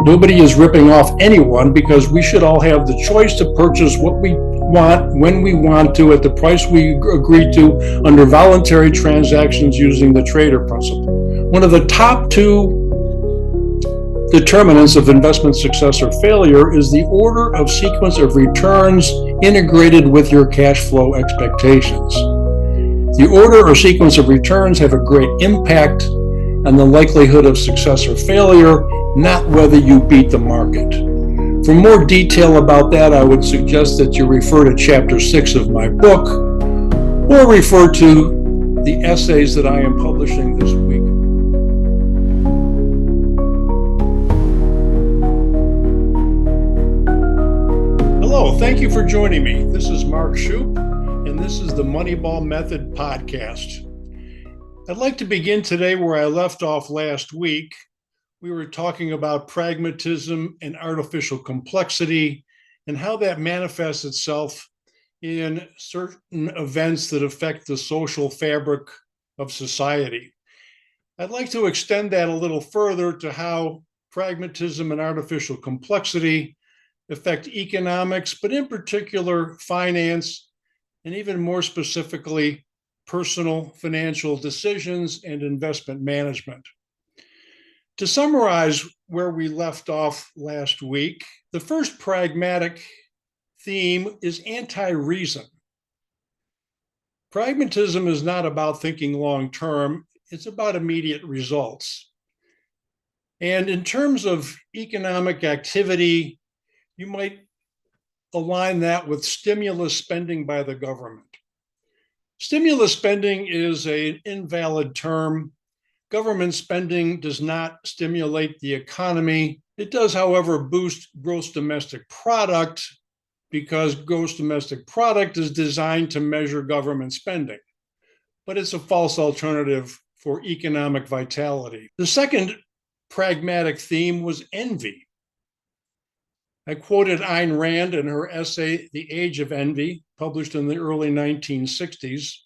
Nobody is ripping off anyone because we should all have the choice to purchase what we want, when we want to, at the price we agree to, under voluntary transactions using the trader principle. One of the top two determinants of investment success or failure is the order of sequence of returns integrated with your cash flow expectations. The order or sequence of returns have a great impact on the likelihood of success or failure, not whether you beat the market. For more detail about that, I would suggest that you refer to Chapter 6 of my book, or refer to the essays that I am publishing this week. Hello, thank you for joining me. This is Mark Shupe, and this is the Moneyball Method podcast. I'd like to begin today where I left off last week. We were talking about pragmatism and artificial complexity and how that manifests itself in certain events that affect the social fabric of society. I'd like to extend that a little further to how pragmatism and artificial complexity affect economics, but in particular finance, and even more specifically, personal financial decisions and investment management. To summarize where we left off last week, the first pragmatic theme is anti-reason. Pragmatism is not about thinking long-term, it's about immediate results. And in terms of economic activity, you might align that with stimulus spending by the government. Stimulus spending is an invalid term. Government spending does not stimulate the economy. It does, however, boost gross domestic product because gross domestic product is designed to measure government spending. But it's a false alternative for economic vitality. The second pragmatic theme was envy. I quoted Ayn Rand in her essay, The Age of Envy, published in the early 1960s.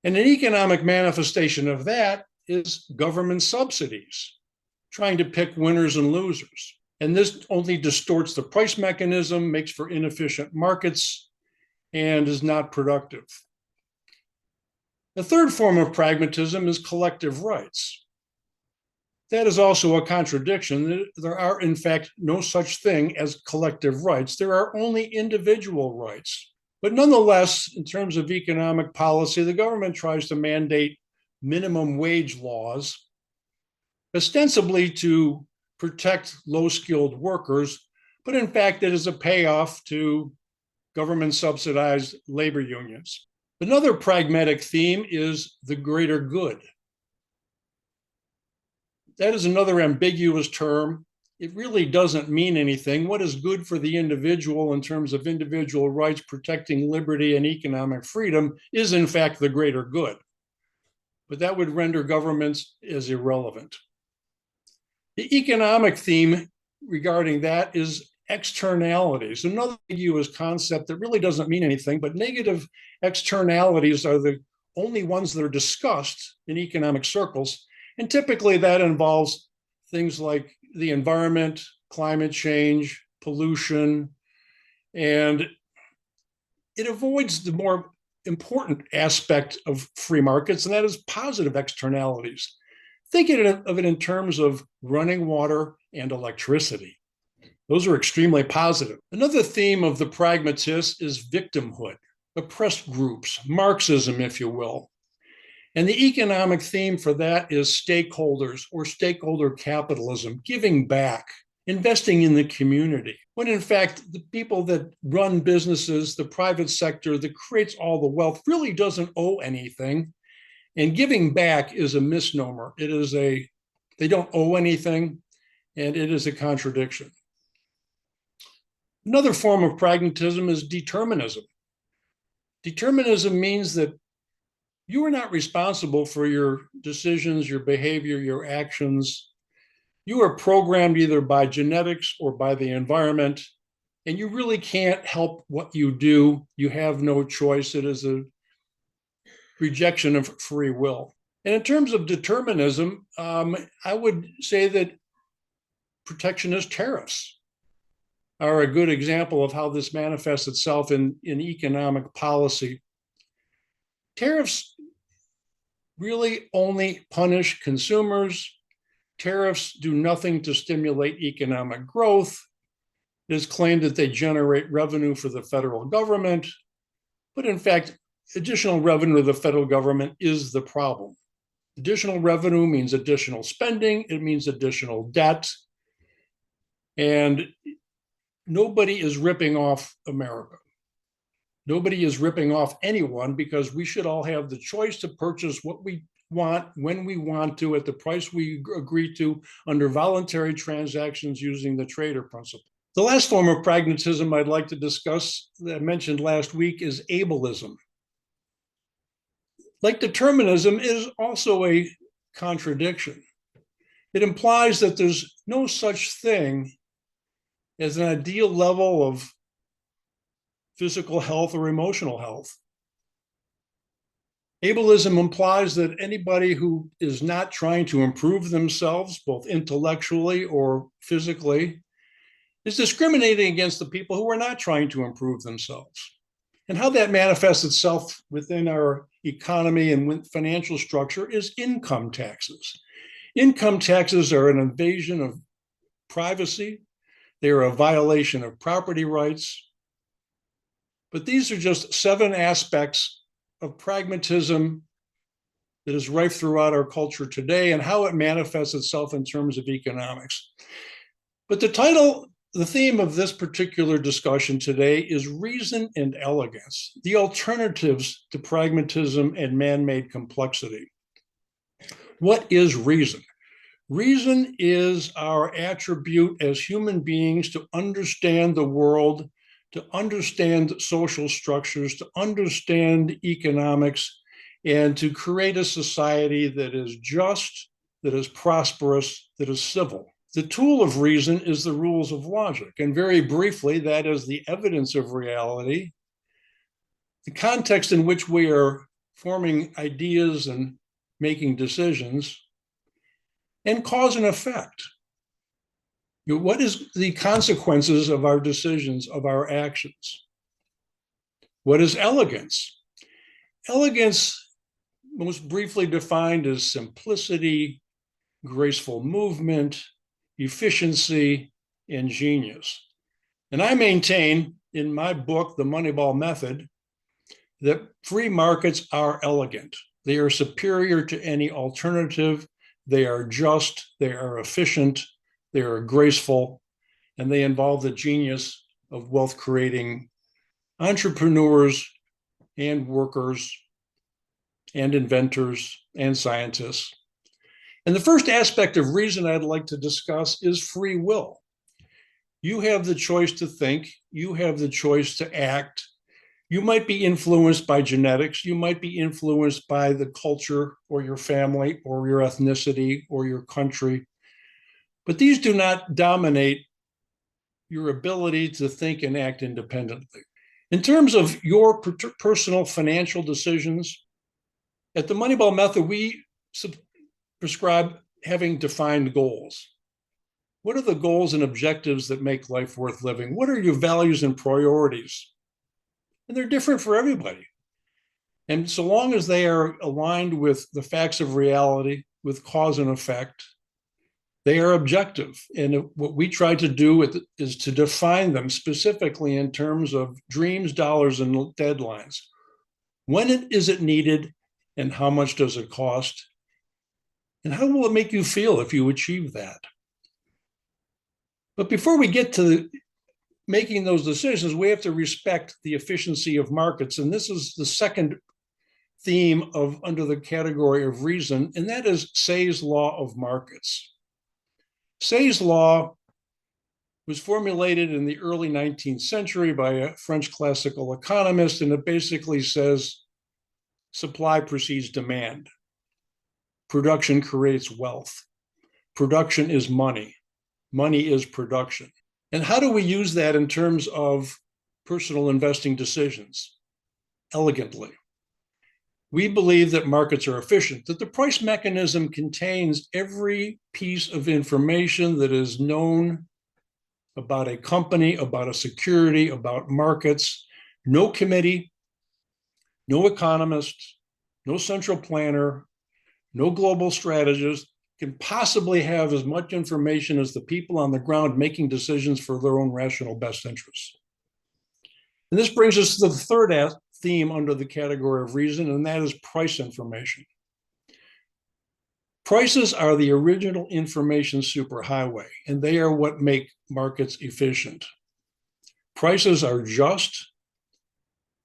And an economic manifestation of that is government subsidies, trying to pick winners and losers. And this only distorts the price mechanism, makes for inefficient markets, and is not productive. The third form of pragmatism is collective rights. That is also a contradiction. There are, in fact, no such thing as collective rights. There are only individual rights. But nonetheless, in terms of economic policy, the government tries to mandate minimum wage laws, ostensibly to protect low-skilled workers, but in fact, it is a payoff to government-subsidized labor unions. Another pragmatic theme is the greater good. That is another ambiguous term. It really doesn't mean anything. What is good for the individual in terms of individual rights, protecting liberty and economic freedom is in fact the greater good. But that would render governments as irrelevant. The economic theme regarding that is externalities, another ambiguous concept that really doesn't mean anything, but negative externalities are the only ones that are discussed in economic circles. And typically that involves things like the environment, climate change, pollution, and it avoids the more important aspect of free markets, and that is positive externalities. Think of it in terms of running water and electricity. Those are extremely positive. Another theme of the pragmatists is victimhood, oppressed groups, Marxism, if you will. And the economic theme for that is stakeholders or stakeholder capitalism, giving back, investing in the community. When in fact, the people that run businesses, the private sector that creates all the wealth really doesn't owe anything. And giving back is a misnomer. They don't owe anything, and it is a contradiction. Another form of pragmatism is determinism. Determinism means that you are not responsible for your decisions, your behavior, your actions. You are programmed either by genetics or by the environment, and you really can't help what you do. You have no choice. It is a rejection of free will. And in terms of determinism, I would say that protectionist tariffs are a good example of how this manifests itself in economic policy. Tariffs really only punish consumers. Tariffs do nothing to stimulate economic growth. It is claimed that they generate revenue for the federal government, but in fact, additional revenue to the federal government is the problem. Additional revenue means additional spending, it means additional debt, and nobody is ripping off America. Nobody is ripping off anyone, because we should all have the choice to purchase what we want, when we want to, at the price we agree to, under voluntary transactions using the trader principle. The last form of pragmatism I'd like to discuss, that I mentioned last week, is ableism. Like determinism, it is also a contradiction. It implies that there's no such thing as an ideal level of physical health or emotional health. Ableism implies that anybody who is not trying to improve themselves, both intellectually or physically, is discriminating against the people who are not trying to improve themselves. And how that manifests itself within our economy and financial structure is income taxes. Income taxes are an invasion of privacy. They are a violation of property rights. But these are just 7 aspects of pragmatism that is rife throughout our culture today, and how it manifests itself in terms of economics. But the theme of this particular discussion today is reason and elegance, the alternatives to pragmatism and man-made complexity. What is reason? Reason is our attribute as human beings to understand the world, to understand social structures, to understand economics, and to create a society that is just, that is prosperous, that is civil. The tool of reason is the rules of logic. And very briefly, that is the evidence of reality, the context in which we are forming ideas and making decisions, and cause and effect. What is the consequences of our decisions, of our actions? What is elegance? Elegance, most briefly defined, as simplicity, graceful movement, efficiency, and genius. And I maintain in my book, The Moneyball Method, that free markets are elegant. They are superior to any alternative. They are just, they are efficient, they are graceful, and they involve the genius of wealth-creating entrepreneurs and workers and inventors and scientists. And the first aspect of reason I'd like to discuss is free will. You have the choice to think, you have the choice to act. You might be influenced by genetics, you might be influenced by the culture or your family or your ethnicity or your country, but these do not dominate your ability to think and act independently. In terms of your personal financial decisions, at the Moneyball Method, we prescribe having defined goals. What are the goals and objectives that make life worth living? What are your values and priorities? And they're different for everybody. And so long as they are aligned with the facts of reality, with cause and effect, they are objective. And what we try to do is to define them specifically in terms of dreams, dollars, and deadlines. When is it needed, and how much does it cost? And how will it make you feel if you achieve that? But before we get to making those decisions, we have to respect the efficiency of markets. And this is the second theme under the category of reason, and that is Say's law of markets. Say's law was formulated in the early 19th century by a French classical economist, and it basically says supply precedes demand. Production creates wealth. Production is money. Money is production. And how do we use that in terms of personal investing decisions? Elegantly. We believe that markets are efficient, that the price mechanism contains every piece of information that is known about a company, about a security, about markets. No committee, no economist, no central planner, no global strategist can possibly have as much information as the people on the ground making decisions for their own rational best interests. And this brings us to the third theme under the category of reason, and that is price information. Prices are the original information superhighway, and they are what make markets efficient. Prices are just.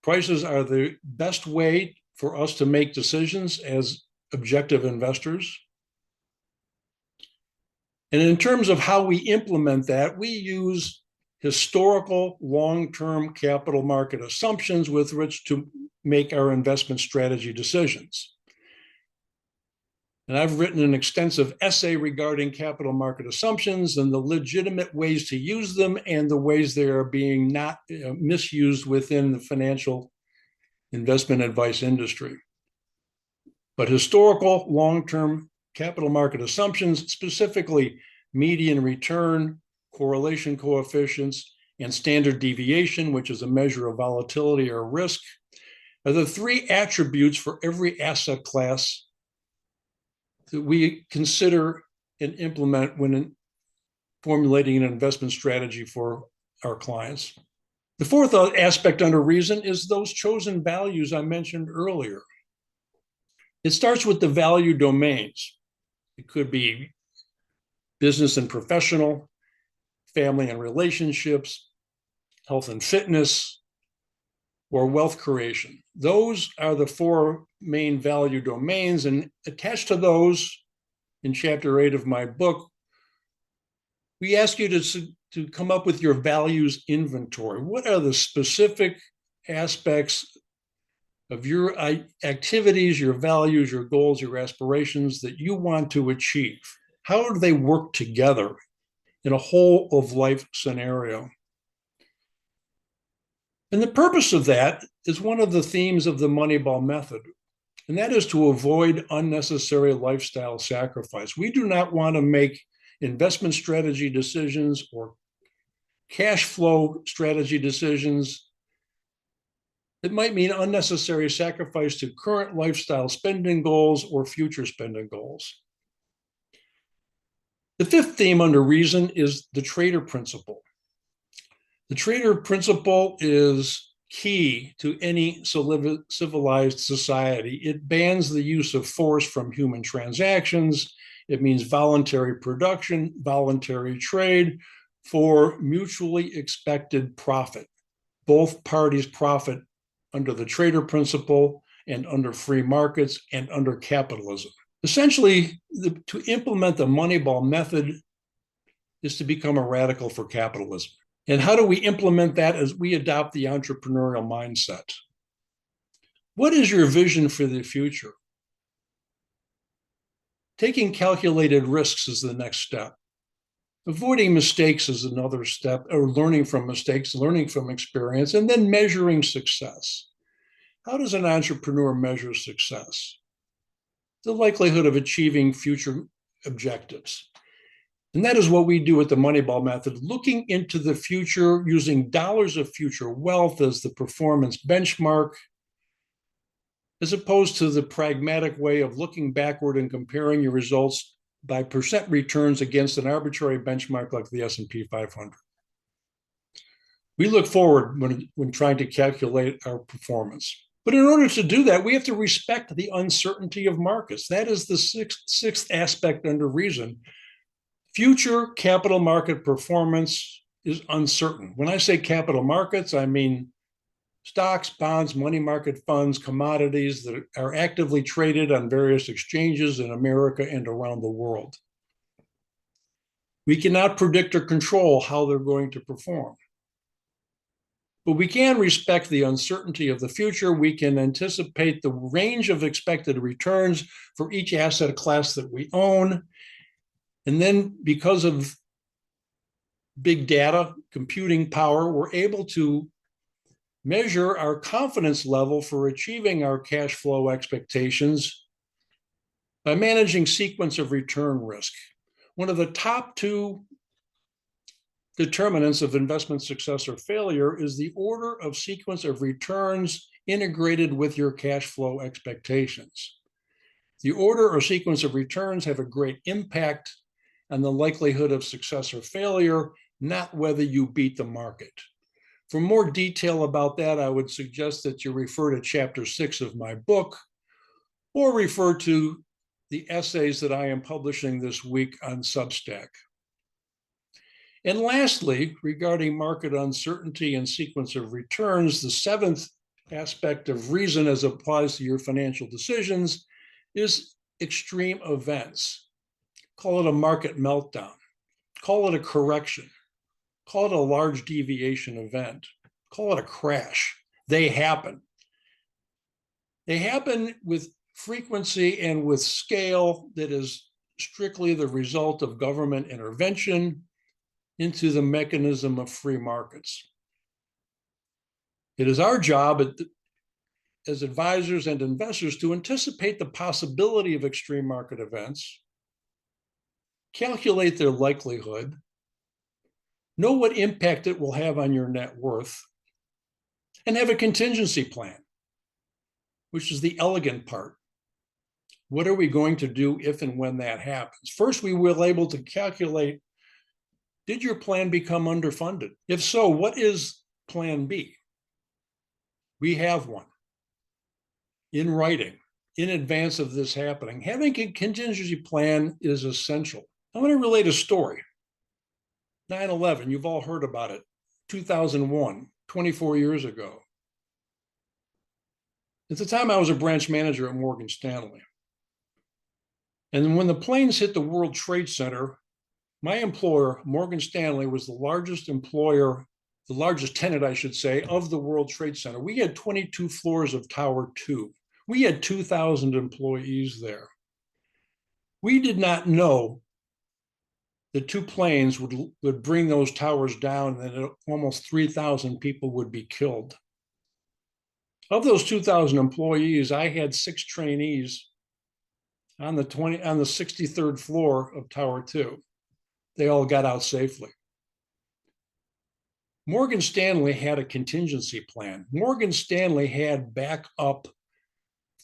Prices are the best way for us to make decisions as objective investors. And in terms of how we implement that, we use historical long-term capital market assumptions with which to make our investment strategy decisions. And I've written an extensive essay regarding capital market assumptions and the legitimate ways to use them and the ways they are being not misused within the financial investment advice industry. But historical long-term capital market assumptions, specifically median return, correlation coefficients, and standard deviation, which is a measure of volatility or risk, are the three attributes for every asset class that we consider and implement when formulating an investment strategy for our clients. The fourth aspect under reason is those chosen values I mentioned earlier. It starts with the value domains. It could be business and professional, family and relationships, health and fitness, or wealth creation. Those are the four main value domains, and attached to those, in chapter 8 of my book, we ask you to come up with your values inventory. What are the specific aspects of your activities, your values, your goals, your aspirations that you want to achieve? How do they work together in a whole of life scenario? And the purpose of that is one of the themes of the Moneyball Method, and that is to avoid unnecessary lifestyle sacrifice. We do not want to make investment strategy decisions or cash flow strategy decisions that might mean unnecessary sacrifice to current lifestyle spending goals or future spending goals. The fifth theme under reason is the trader principle. The trader principle is key to any civilized society. It bans the use of force from human transactions. It means voluntary production, voluntary trade for mutually expected profit. Both parties profit under the trader principle and under free markets and under capitalism. Essentially, to implement the Moneyball Method is to become a radical for capitalism. And how do we implement that as we adopt the entrepreneurial mindset? What is your vision for the future? Taking calculated risks is the next step. Avoiding mistakes is another step, or learning from mistakes, learning from experience, and then measuring success. How does an entrepreneur measure success? The likelihood of achieving future objectives. And that is what we do with the Moneyball Method, looking into the future, using dollars of future wealth as the performance benchmark, as opposed to the pragmatic way of looking backward and comparing your results by percent returns against an arbitrary benchmark like the S&P 500. We look forward when trying to calculate our performance. But in order to do that, we have to respect the uncertainty of markets. That is the sixth aspect under reason. Future capital market performance is uncertain. When I say capital markets, I mean stocks, bonds, money market funds, commodities that are actively traded on various exchanges in America and around the world. We cannot predict or control how they're going to perform. But we can respect the uncertainty of the future. We can anticipate the range of expected returns for each asset class that we own. And then because of big data, computing power, we're able to measure our confidence level for achieving our cash flow expectations by managing sequence of return risk. One of the top two determinants of investment success or failure is the order of sequence of returns integrated with your cash flow expectations. The order or sequence of returns have a great impact on the likelihood of success or failure, not whether you beat the market. For more detail about that, I would suggest that you refer to chapter 6 of my book or refer to the essays that I am publishing this week on Substack. And lastly, regarding market uncertainty and sequence of returns, the seventh aspect of reason as it applies to your financial decisions is extreme events. Call it a market meltdown. Call it a correction. Call it a large deviation event. Call it a crash. They happen. They happen with frequency and with scale that is strictly the result of government intervention into the mechanism of free markets. It is our job as advisors and investors to anticipate the possibility of extreme market events, calculate their likelihood, know what impact it will have on your net worth, and have a contingency plan, which is the elegant part. What are we going to do if and when that happens? First, we will be able to calculate, did your plan become underfunded? If so, what is plan B? We have one in writing in advance of this happening. Having a contingency plan is essential. I'm going to relate a story. 9/11, you've all heard about it. 2001, 24 years ago. At the time, I was a branch manager at Morgan Stanley. And when the planes hit the World Trade Center, my employer, Morgan Stanley, was the largest employer, the largest tenant, I should say, of the World Trade Center. We had 22 floors of Tower 2. We had 2,000 employees there. We did not know the two planes would bring those towers down and that almost 3,000 people would be killed. Of those 2,000 employees, I had 6 trainees on the 63rd floor of Tower 2. They all got out safely. Morgan Stanley had a contingency plan. Morgan Stanley had backup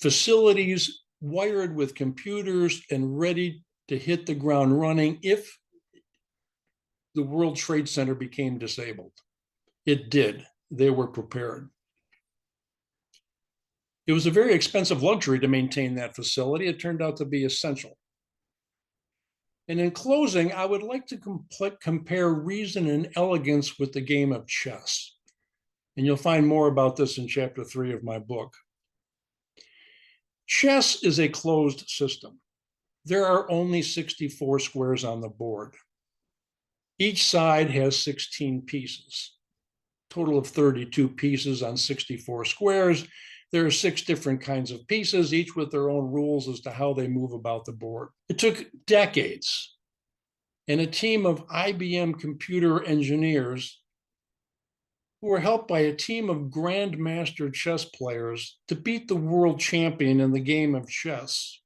facilities wired with computers and ready to hit the ground running if the World Trade Center became disabled. It did. They were prepared. It was a very expensive luxury to maintain that facility. It turned out to be essential. And in closing, I would like to compare reason and elegance with the game of chess. And you'll find more about this in chapter 3 of my book. Chess is a closed system. There are only 64 squares on the board. Each side has 16 pieces, total of 32 pieces on 64 squares. There are 6 different kinds of pieces, each with their own rules as to how they move about the board. It took decades and a team of IBM computer engineers who were helped by a team of grandmaster chess players to beat the world champion in the game of chess.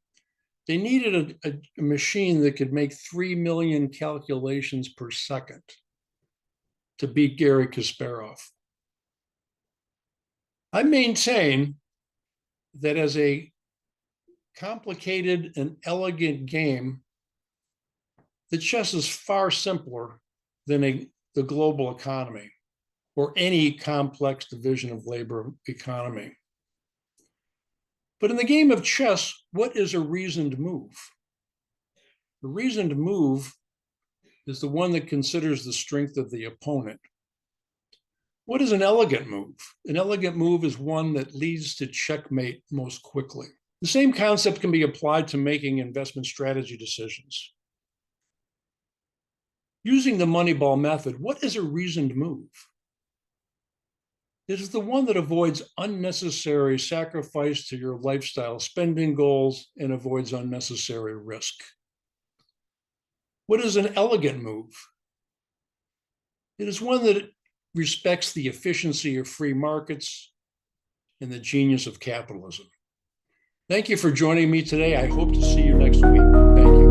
They needed a machine that could make 3 million calculations per second to beat Garry Kasparov. I maintain that as a complicated and elegant game, that chess is far simpler than the global economy or any complex division of labor economy. But in the game of chess, what is a reasoned move? The reasoned move is the one that considers the strength of the opponent. What is an elegant move? An elegant move is one that leads to checkmate most quickly. The same concept can be applied to making investment strategy decisions. Using the Moneyball method, what is a reasoned move? It is the one that avoids unnecessary sacrifice to your lifestyle spending goals and avoids unnecessary risk. What is an elegant move? It is one that respects the efficiency of free markets and the genius of capitalism. Thank you for joining me today. I hope to see you next week. Thank you.